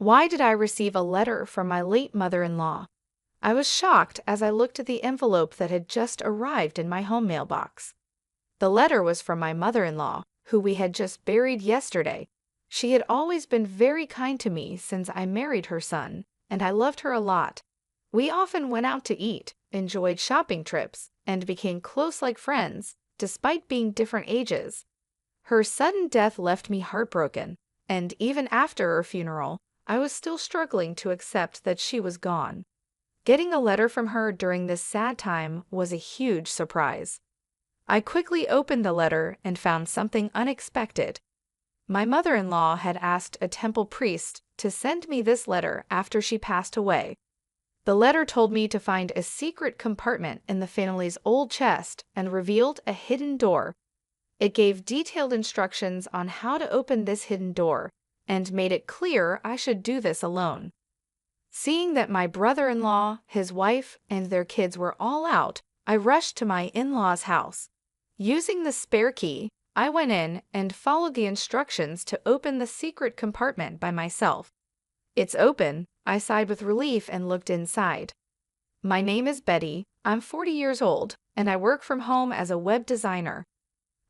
Why did I receive a letter from my late mother-in-law? I was shocked as I looked at the envelope that had just arrived in my home mailbox. The letter was from my mother-in-law, who we had just buried yesterday. She had always been very kind to me since I married her son, and I loved her a lot. We often went out to eat, enjoyed shopping trips, and became close like friends, despite being different ages. Her sudden death left me heartbroken, and even after her funeral, I was still struggling to accept that she was gone. Getting a letter from her during this sad time was a huge surprise. I quickly opened the letter and found something unexpected. My mother-in-law had asked a temple priest to send me this letter after she passed away. The letter told me to find a secret compartment in the family's old chest and revealed a hidden door. It gave detailed instructions on how to open this hidden door and made it clear I should do this alone. Seeing that my brother-in-law, his wife, and their kids were all out, I rushed to my in-laws' house. Using the spare key, I went in and followed the instructions to open the secret compartment by myself. "It's open," I sighed with relief and looked inside. "My name is Betty, I'm 40 years old, and I work from home as a web designer.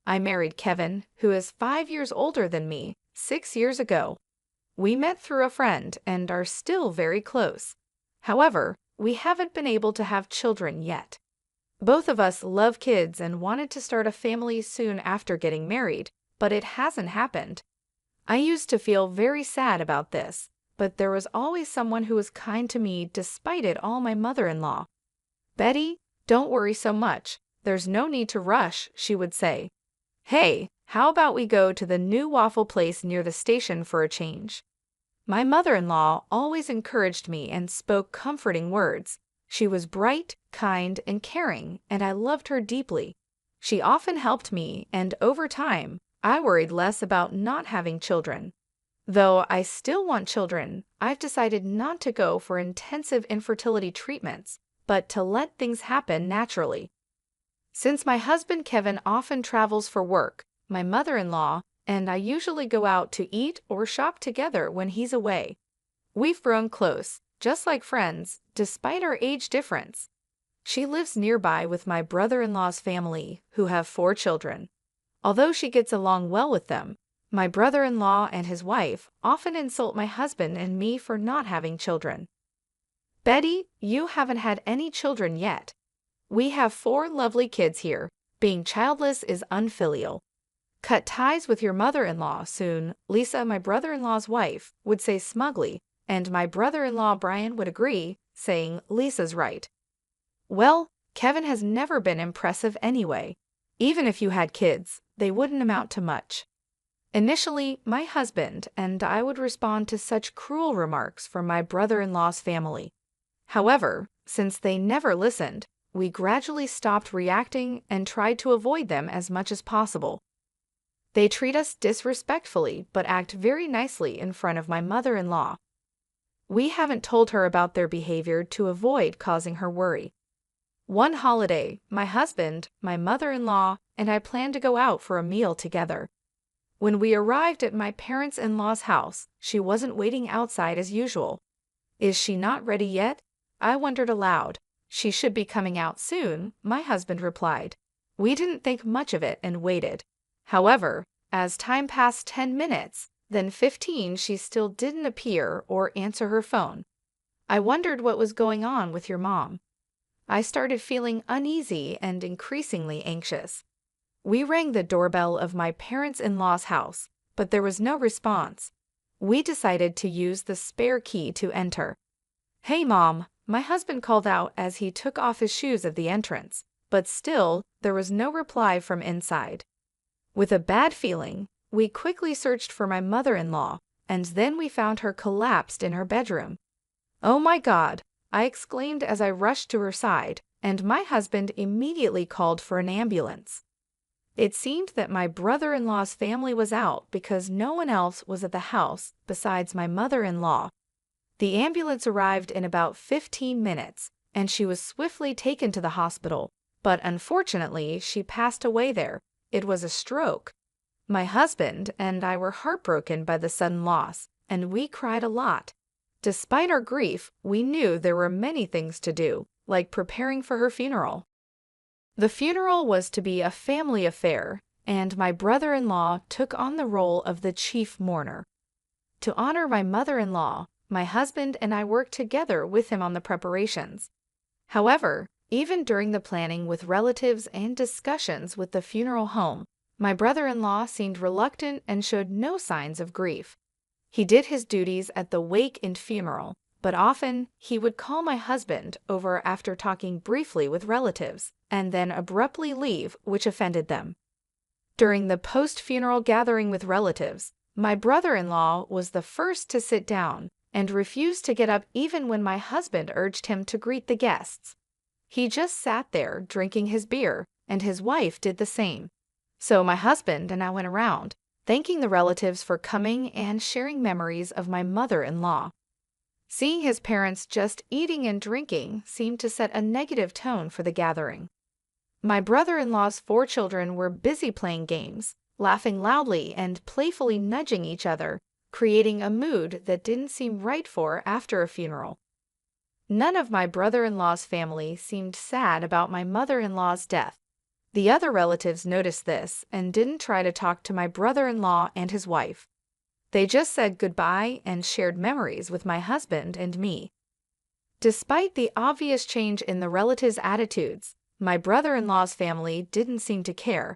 I married Kevin, who is 5 years older than me, 6 years ago. We met through a friend and are still very close. However, we haven't been able to have children yet. Both of us love kids and wanted to start a family soon after getting married, but it hasn't happened. I used to feel very sad about this, but there was always someone who was kind to me despite it all, my mother-in-law. Betty, don't worry so much. There's no need to rush," she would say. "Hey, how about we go to the new waffle place near the station for a change?" My mother-in-law always encouraged me and spoke comforting words. She was bright, kind, and caring, and I loved her deeply. She often helped me, and over time, I worried less about not having children. Though I still want children, I've decided not to go for intensive infertility treatments, but to let things happen naturally. Since my husband Kevin often travels for work, my mother-in-law and I usually go out to eat or shop together when he's away. We've grown close, just like friends, despite our age difference. She lives nearby with my brother-in-law's family, who have 4 children. Although she gets along well with them, my brother-in-law and his wife often insult my husband and me for not having children. "Betty, you haven't had any children yet. We have 4 lovely kids here. Being childless is unfilial. Cut ties with your mother-in-law soon," Lisa, my brother-in-law's wife, would say smugly, and my brother-in-law Brian would agree, saying, "Lisa's right." Well, Kevin has never been impressive anyway. Even if you had kids, they wouldn't amount to much. Initially, my husband and I would respond to such cruel remarks from my brother-in-law's family. However, since they never listened, we gradually stopped reacting and tried to avoid them as much as possible. They treat us disrespectfully but act very nicely in front of my mother-in-law. We haven't told her about their behavior to avoid causing her worry. One holiday, my husband, my mother-in-law, and I planned to go out for a meal together. When we arrived at my parents-in-law's house, she wasn't waiting outside as usual. "Is she not ready yet?" I wondered aloud. "She should be coming out soon," my husband replied. We didn't think much of it and waited. However, as time passed 10 minutes, then 15, she still didn't appear or answer her phone. I wondered what was going on with your mom. I started feeling uneasy and increasingly anxious. We rang the doorbell of my parents-in-law's house, but there was no response. We decided to use the spare key to enter. "Hey, Mom," my husband called out as he took off his shoes at the entrance, but still, there was no reply from inside. With a bad feeling, we quickly searched for my mother-in-law, and then we found her collapsed in her bedroom. "Oh my God!" I exclaimed as I rushed to her side, and my husband immediately called for an ambulance. It seemed that my brother-in-law's family was out because no one else was at the house besides my mother-in-law. The ambulance arrived in about 15 minutes, and she was swiftly taken to the hospital, but unfortunately, she passed away there. It was a stroke. My husband and I were heartbroken by the sudden loss, and we cried a lot. Despite our grief, we knew there were many things to do, like preparing for her funeral. The funeral was to be a family affair, and my brother-in-law took on the role of the chief mourner. To honor my mother-in-law, my husband and I worked together with him on the preparations. However, even during the planning with relatives and discussions with the funeral home, my brother-in-law seemed reluctant and showed no signs of grief. He did his duties at the wake and funeral, but often he would call my husband over after talking briefly with relatives, and then abruptly leave, which offended them. During the post-funeral gathering with relatives, my brother-in-law was the first to sit down and refused to get up even when my husband urged him to greet the guests. He just sat there drinking his beer, and his wife did the same. So my husband and I went around, thanking the relatives for coming and sharing memories of my mother-in-law. Seeing his parents just eating and drinking seemed to set a negative tone for the gathering. My brother-in-law's 4 children were busy playing games, laughing loudly and playfully nudging each other, creating a mood that didn't seem right for after a funeral. None of my brother-in-law's family seemed sad about my mother-in-law's death. The other relatives noticed this and didn't try to talk to my brother-in-law and his wife. They just said goodbye and shared memories with my husband and me. Despite the obvious change in the relatives' attitudes, my brother-in-law's family didn't seem to care.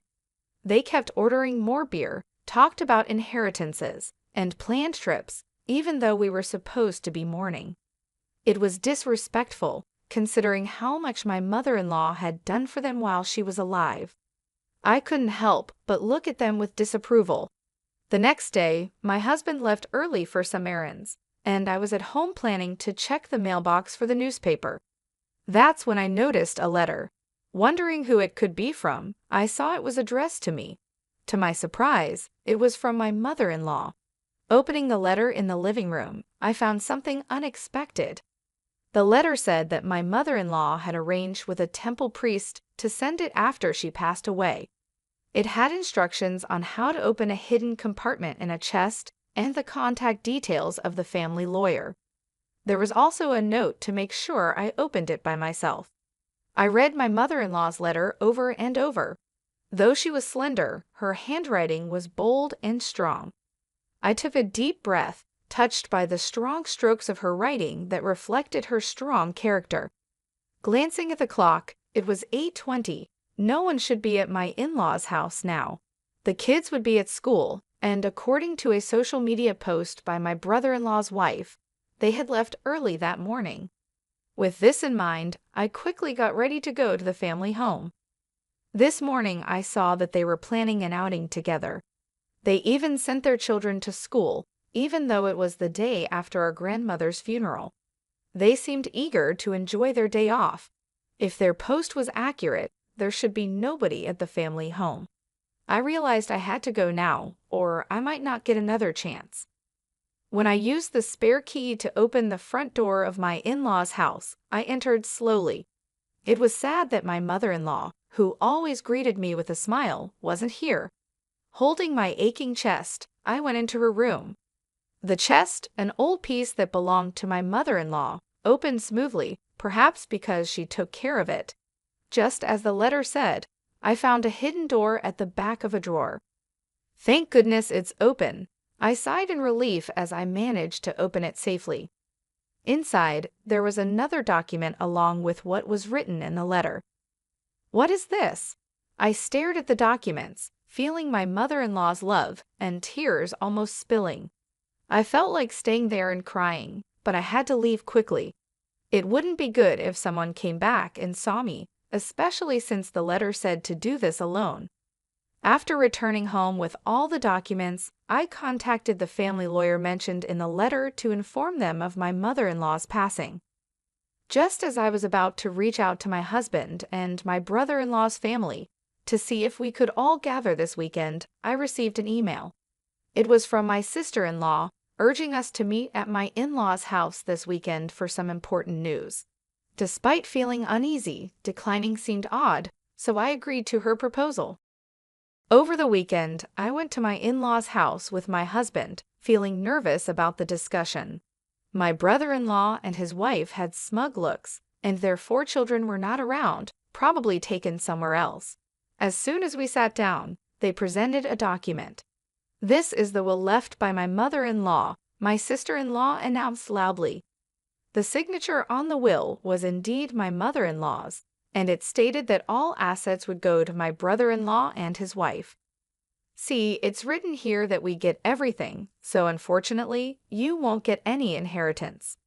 They kept ordering more beer, talked about inheritances, and planned trips, even though we were supposed to be mourning. It was disrespectful, considering how much my mother-in-law had done for them while she was alive. I couldn't help but look at them with disapproval. The next day, my husband left early for some errands, and I was at home planning to check the mailbox for the newspaper. That's when I noticed a letter. Wondering who it could be from, I saw it was addressed to me. To my surprise, it was from my mother-in-law. Opening the letter in the living room, I found something unexpected. The letter said that my mother-in-law had arranged with a temple priest to send it after she passed away. It had instructions on how to open a hidden compartment in a chest and the contact details of the family lawyer. There was also a note to make sure I opened it by myself. I read my mother-in-law's letter over and over. Though she was slender, her handwriting was bold and strong. I took a deep breath, touched by the strong strokes of her writing that reflected her strong character. Glancing at the clock, it was 8:20. No one should be at my in-laws' house now. The kids would be at school, and according to a social media post by my brother-in-law's wife, they had left early that morning. With this in mind, I quickly got ready to go to the family home. This morning I saw that they were planning an outing together. They even sent their children to school, even though it was the day after our grandmother's funeral. They seemed eager to enjoy their day off. If their post was accurate, there should be nobody at the family home. I realized I had to go now, or I might not get another chance. When I used the spare key to open the front door of my in-laws' house, I entered slowly. It was sad that my mother-in-law, who always greeted me with a smile, wasn't here. Holding my aching chest, I went into her room. The chest, an old piece that belonged to my mother-in-law, opened smoothly, perhaps because she took care of it. Just as the letter said, I found a hidden door at the back of a drawer. Thank goodness it's open. I sighed in relief as I managed to open it safely. Inside, there was another document along with what was written in the letter. What is this? I stared at the documents, feeling my mother-in-law's love and tears almost spilling. I felt like staying there and crying, but I had to leave quickly. It wouldn't be good if someone came back and saw me, especially since the letter said to do this alone. After returning home with all the documents, I contacted the family lawyer mentioned in the letter to inform them of my mother-in-law's passing. Just as I was about to reach out to my husband and my brother-in-law's family to see if we could all gather this weekend, I received an email. It was from my sister-in-law, urging us to meet at my in-laws' house this weekend for some important news. Despite feeling uneasy, declining seemed odd, so I agreed to her proposal. Over the weekend, I went to my in-laws' house with my husband, feeling nervous about the discussion. My brother-in-law and his wife had smug looks, and their 4 children were not around, probably taken somewhere else. As soon as we sat down, they presented a document. "This is the will left by my mother-in-law," my sister-in-law announced loudly. The signature on the will was indeed my mother-in-law's, and it stated that all assets would go to my brother-in-law and his wife. "See, it's written here that we get everything, so unfortunately, you won't get any inheritance."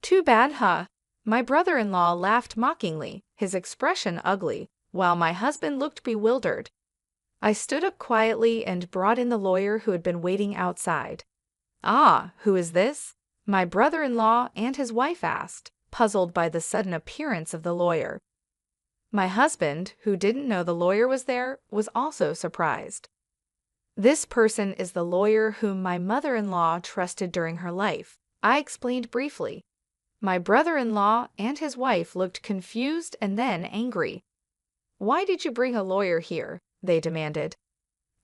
"Too bad, huh?" My brother-in-law laughed mockingly, his expression ugly, while my husband looked bewildered. I stood up quietly and brought in the lawyer who had been waiting outside. "Ah, who is this?" my brother-in-law and his wife asked, puzzled by the sudden appearance of the lawyer. My husband, who didn't know the lawyer was there, was also surprised. "This person is the lawyer whom my mother-in-law trusted during her life," I explained briefly. My brother-in-law and his wife looked confused and then angry. "Why did you bring a lawyer here?" they demanded.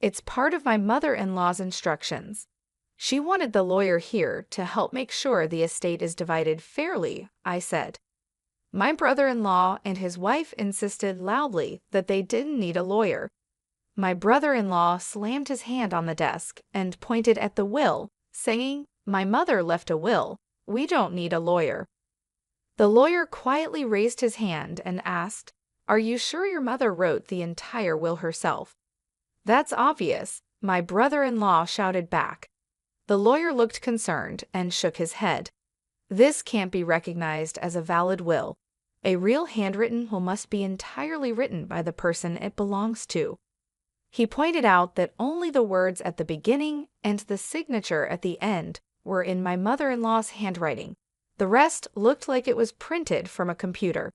"It's part of my mother-in-law's instructions. She wanted the lawyer here to help make sure the estate is divided fairly," I said. My brother-in-law and his wife insisted loudly that they didn't need a lawyer. My brother-in-law slammed his hand on the desk and pointed at the will, saying, "My mother left a will. We don't need a lawyer." The lawyer quietly raised his hand and asked, "Are you sure your mother wrote the entire will herself?" "That's obvious," my brother-in-law shouted back. The lawyer looked concerned and shook his head. "This can't be recognized as a valid will. A real handwritten will must be entirely written by the person it belongs to." He pointed out that only the words at the beginning and the signature at the end were in my mother-in-law's handwriting. The rest looked like it was printed from a computer.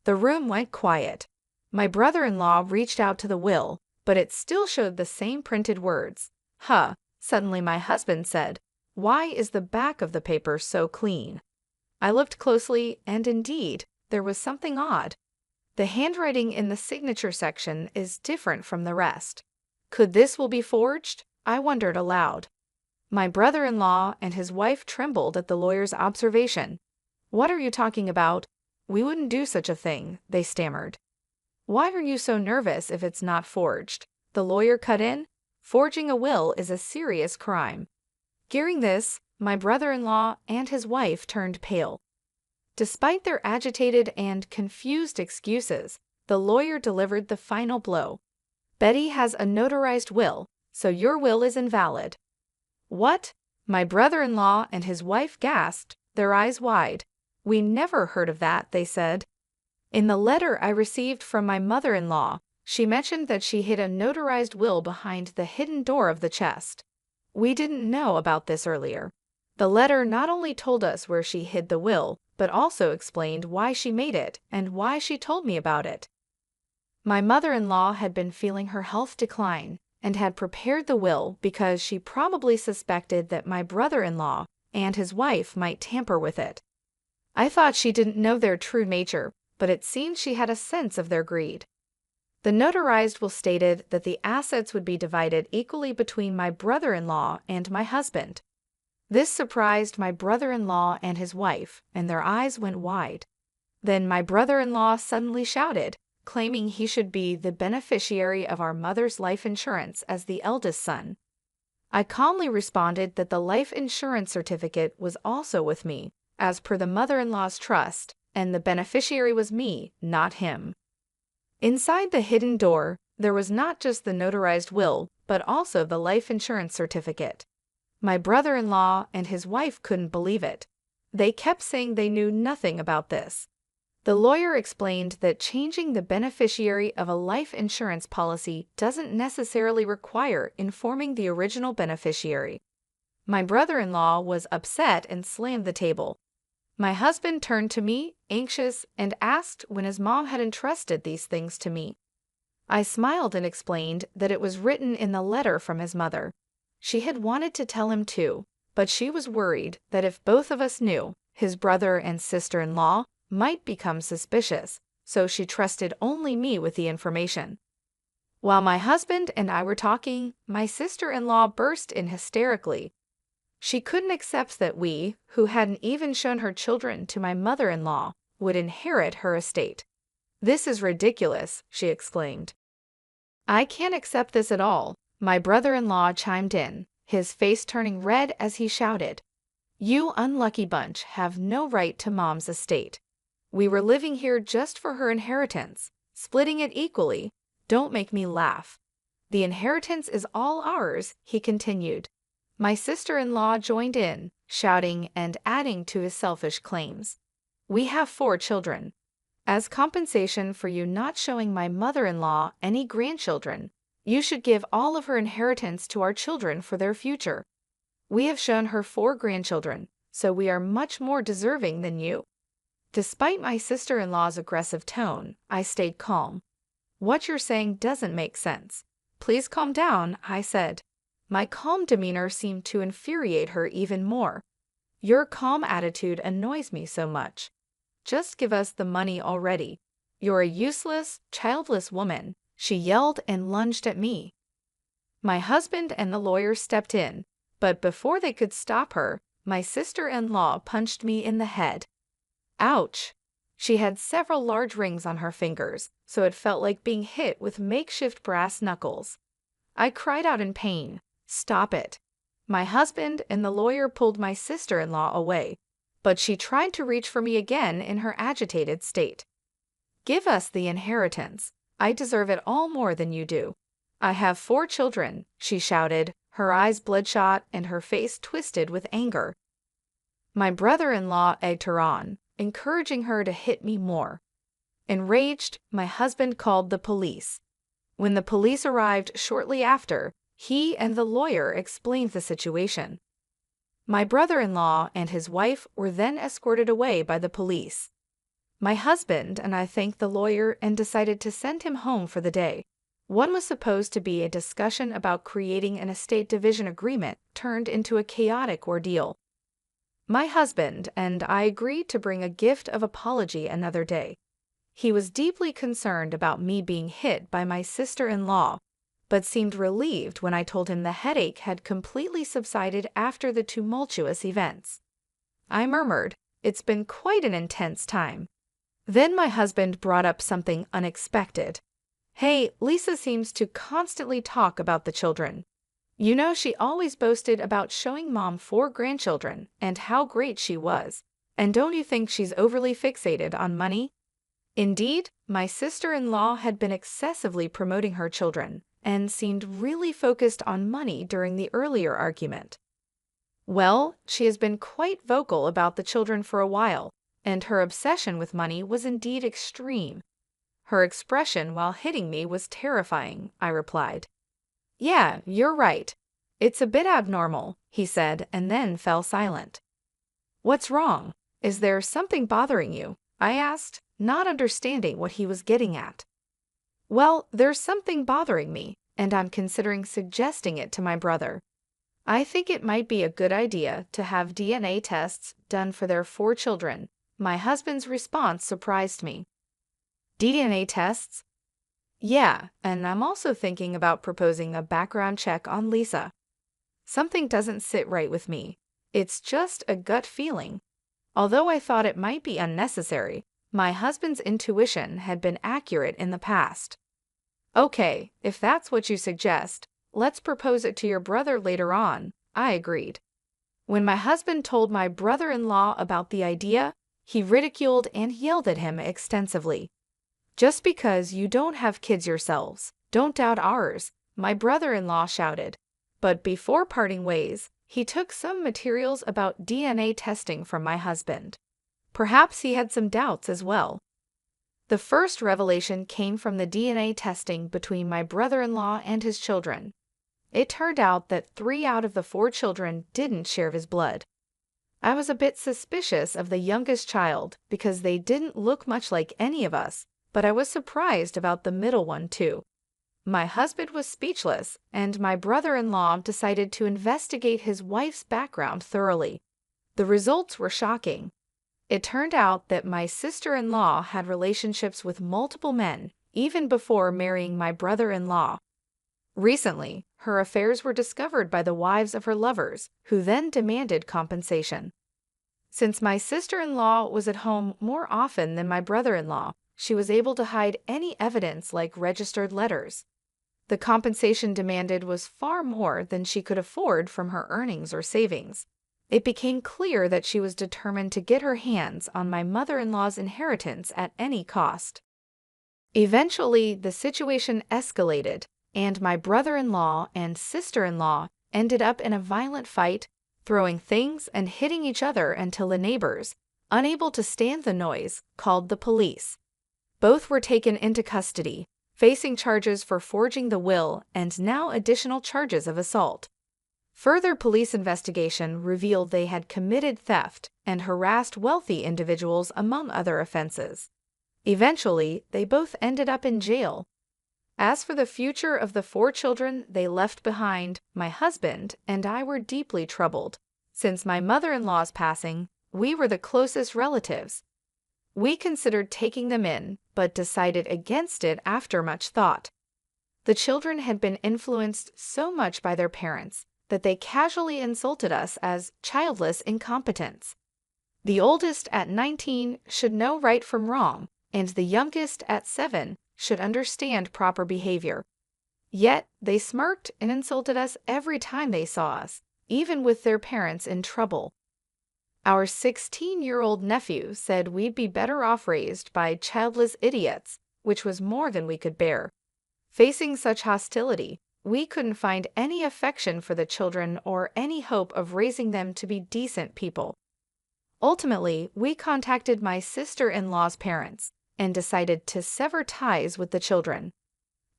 The room went quiet. My brother-in-law reached out to the will, but it still showed the same printed words. "Huh," suddenly my husband said. "Why is the back of the paper so clean?" I looked closely, and indeed, there was something odd. The handwriting in the signature section is different from the rest. Could this will be forged? I wondered aloud. My brother-in-law and his wife trembled at the lawyer's observation. "What are you talking about? We wouldn't do such a thing," they stammered. "Why are you so nervous if it's not forged?" the lawyer cut in. "Forging a will is a serious crime." Hearing this, my brother-in-law and his wife turned pale. Despite their agitated and confused excuses, the lawyer delivered the final blow. "Betty has a notarized will, so your will is invalid." "What?" my brother-in-law and his wife gasped, their eyes wide. "We never heard of that," they said. "In the letter I received from my mother-in-law, she mentioned that she hid a notarized will behind the hidden door of the chest. We didn't know about this earlier." The letter not only told us where she hid the will, but also explained why she made it and why she told me about it. My mother-in-law had been feeling her health decline and had prepared the will because she probably suspected that my brother-in-law and his wife might tamper with it. I thought she didn't know their true nature, but it seemed she had a sense of their greed. The notarized will stated that the assets would be divided equally between my brother-in-law and my husband. This surprised my brother-in-law and his wife, and their eyes went wide. Then my brother-in-law suddenly shouted, claiming he should be the beneficiary of our mother's life insurance as the eldest son. I calmly responded that the life insurance certificate was also with me, as per the mother-in-law's trust, and the beneficiary was me, not him. Inside the hidden door, there was not just the notarized will, but also the life insurance certificate. My brother-in-law and his wife couldn't believe it. They kept saying they knew nothing about this. The lawyer explained that changing the beneficiary of a life insurance policy doesn't necessarily require informing the original beneficiary. My brother-in-law was upset and slammed the table. My husband turned to me, anxious, and asked when his mom had entrusted these things to me. I smiled and explained that it was written in the letter from his mother. She had wanted to tell him too, but she was worried that if both of us knew, his brother and sister-in-law might become suspicious, so she trusted only me with the information. While my husband and I were talking, my sister-in-law burst in hysterically. She couldn't accept that we, who hadn't even shown her children to my mother-in-law, would inherit her estate. "This is ridiculous," she exclaimed. "I can't accept this at all," my brother-in-law chimed in, his face turning red as he shouted. "You unlucky bunch have no right to Mom's estate. We were living here just for her inheritance, splitting it equally. Don't make me laugh. The inheritance is all ours," he continued. My sister-in-law joined in, shouting and adding to his selfish claims. "We have 4 children. As compensation for you not showing my mother-in-law any grandchildren, you should give all of her inheritance to our children for their future. We have shown her 4 grandchildren, so we are much more deserving than you." Despite my sister-in-law's aggressive tone, I stayed calm. "What you're saying doesn't make sense. Please calm down," I said. My calm demeanor seemed to infuriate her even more. "Your calm attitude annoys me so much. Just give us the money already. You're a useless, childless woman," she yelled and lunged at me. My husband and the lawyer stepped in, but before they could stop her, my sister-in-law punched me in the head. Ouch! She had several large rings on her fingers, so it felt like being hit with makeshift brass knuckles. I cried out in pain. "Stop it." My husband and the lawyer pulled my sister-in-law away, but she tried to reach for me again in her agitated state. "Give us the inheritance. I deserve it all more than you do. I have 4 children," she shouted, her eyes bloodshot and her face twisted with anger. My brother-in-law egged her on, encouraging her to hit me more. Enraged, my husband called the police. When the police arrived shortly after, he and the lawyer explained the situation. My brother-in-law and his wife were then escorted away by the police. My husband and I thanked the lawyer and decided to send him home for the day. What was supposed to be a discussion about creating an estate division agreement turned into a chaotic ordeal. My husband and I agreed to bring a gift of apology another day. He was deeply concerned about me being hit by my sister-in-law, but seemed relieved when I told him the headache had completely subsided after the tumultuous events. I murmured, "It's been quite an intense time." Then my husband brought up something unexpected. "Hey, Lisa seems to constantly talk about the children. You know, she always boasted about showing Mom 4 grandchildren and how great she was. And don't you think she's overly fixated on money?" Indeed, my sister-in-law had been excessively promoting her children and seemed really focused on money during the earlier argument. "Well, she has been quite vocal about the children for a while, and her obsession with money was indeed extreme. Her expression while hitting me was terrifying," I replied. "Yeah, you're right. It's a bit abnormal," he said, and then fell silent. "What's wrong? Is there something bothering you?" I asked, not understanding what he was getting at. "Well, there's something bothering me, and I'm considering suggesting it to my brother. I think it might be a good idea to have DNA tests done for their 4 children." My husband's response surprised me. "DNA tests?" "Yeah, and I'm also thinking about proposing a background check on Lisa. Something doesn't sit right with me. It's just a gut feeling." Although I thought it might be unnecessary, my husband's intuition had been accurate in the past. "Okay, if that's what you suggest, let's propose it to your brother later on," I agreed. When my husband told my brother-in-law about the idea, he ridiculed and yelled at him extensively. "Just because you don't have kids yourselves, don't doubt ours," my brother-in-law shouted. But before parting ways, he took some materials about DNA testing from my husband. Perhaps he had some doubts as well. The first revelation came from the DNA testing between my brother-in-law and his children. It turned out that 3 out of the 4 children didn't share his blood. I was a bit suspicious of the youngest child because they didn't look much like any of us, but I was surprised about the middle one too. My husband was speechless, and my brother-in-law decided to investigate his wife's background thoroughly. The results were shocking. It turned out that my sister-in-law had relationships with multiple men, even before marrying my brother-in-law. Recently, her affairs were discovered by the wives of her lovers, who then demanded compensation. Since my sister-in-law was at home more often than my brother-in-law, she was able to hide any evidence like registered letters. The compensation demanded was far more than she could afford from her earnings or savings. It became clear that she was determined to get her hands on my mother-in-law's inheritance at any cost. Eventually, the situation escalated, and my brother-in-law and sister-in-law ended up in a violent fight, throwing things and hitting each other until the neighbors, unable to stand the noise, called the police. Both were taken into custody, facing charges for forging the will and now additional charges of assault. Further police investigation revealed they had committed theft and harassed wealthy individuals among other offenses. Eventually, they both ended up in jail. As for the future of the 4 children they left behind, my husband and I were deeply troubled. Since my mother-in-law's passing, we were the closest relatives. We considered taking them in, but decided against it after much thought. The children had been influenced so much by their parents that they casually insulted us as childless incompetents. The oldest at 19 should know right from wrong, and the youngest at 7 should understand proper behavior. Yet they smirked and insulted us every time they saw us, even with their parents in trouble. Our 16-year-old nephew said we'd be better off raised by childless idiots, which was more than we could bear. Facing such hostility, we couldn't find any affection for the children or any hope of raising them to be decent people. Ultimately, we contacted my sister-in-law's parents and decided to sever ties with the children.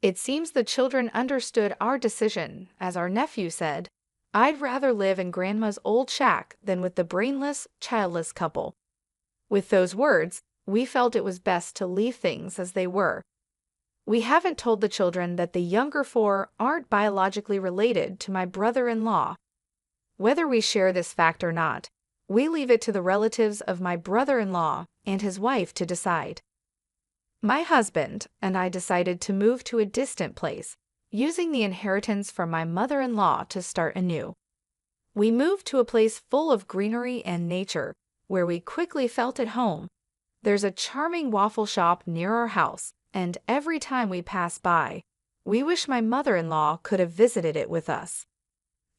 It seems the children understood our decision, as our nephew said, "I'd rather live in Grandma's old shack than with the brainless, childless couple." With those words, we felt it was best to leave things as they were. We haven't told the children that the younger 4 aren't biologically related to my brother-in-law. Whether we share this fact or not, we leave it to the relatives of my brother-in-law and his wife to decide. My husband and I decided to move to a distant place, using the inheritance from my mother-in-law to start anew. We moved to a place full of greenery and nature, where we quickly felt at home. There's a charming waffle shop near our house, and every time we pass by, we wish my mother-in-law could have visited it with us.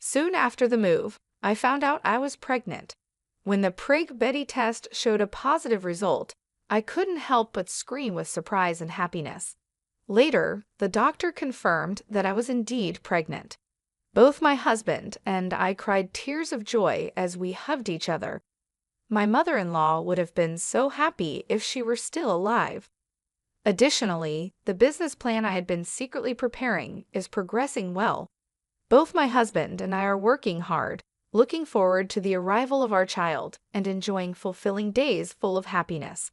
Soon after the move, I found out I was pregnant. When the Prig-Betty test showed a positive result, I couldn't help but scream with surprise and happiness. Later, the doctor confirmed that I was indeed pregnant. Both my husband and I cried tears of joy as we hugged each other. My mother-in-law would have been so happy if she were still alive. Additionally, the business plan I had been secretly preparing is progressing well. Both my husband and I are working hard, looking forward to the arrival of our child and enjoying fulfilling days full of happiness.